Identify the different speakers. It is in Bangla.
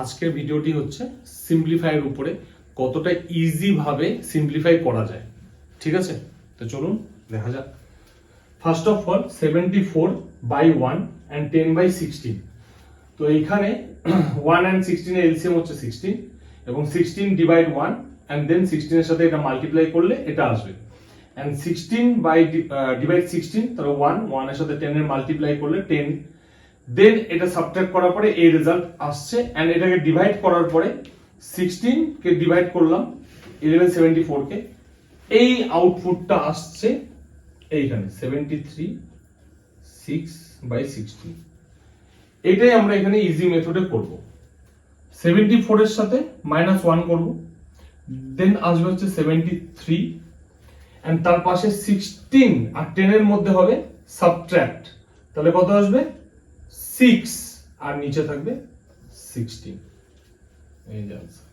Speaker 1: আজকের ভিডিওটি হচ্ছে সিম্পলিফাইয়ের উপরে, কতটা ইজি ভাবে সিম্পলিফাই করা যায়। ঠিক আছে, তো চলুন দেখা যাক। First of all 74/1 and 10/16। তো এইখানে 1 and 16 এর এলসিএম হচ্ছে 16 এবং 16 ডিভাইড 1 and then 16 এর সাথে এটা মাল্টিপ্লাই করলে এটা আসবে। and 16 ডিভাইড 16 তাহলে 1 এর সাথে 10 এর মাল্টিপ্লাই করলে 10, দেন এটা সাবট্রাক্ট করার পরে এই রেজাল্ট আসছে। এন্ড এটাকে ডিভাইড করার পরে 16 কে ডিভাইড করলাম 1174 কে, এই আউটপুটটা আসছে এইখানে 73/6/16। এটাই আমরা এখানে ইজি মেথডে করব। 74 এর সাথে -1 করব, দেন আসবে হচ্ছে 73 এন্ড তার পাশে 16 আর 10 এর মধ্যে হবে সাবট্রাক্ট, তাহলে কত আসবে 6 আর নিচে থাকবে 16। এই যে आंसर।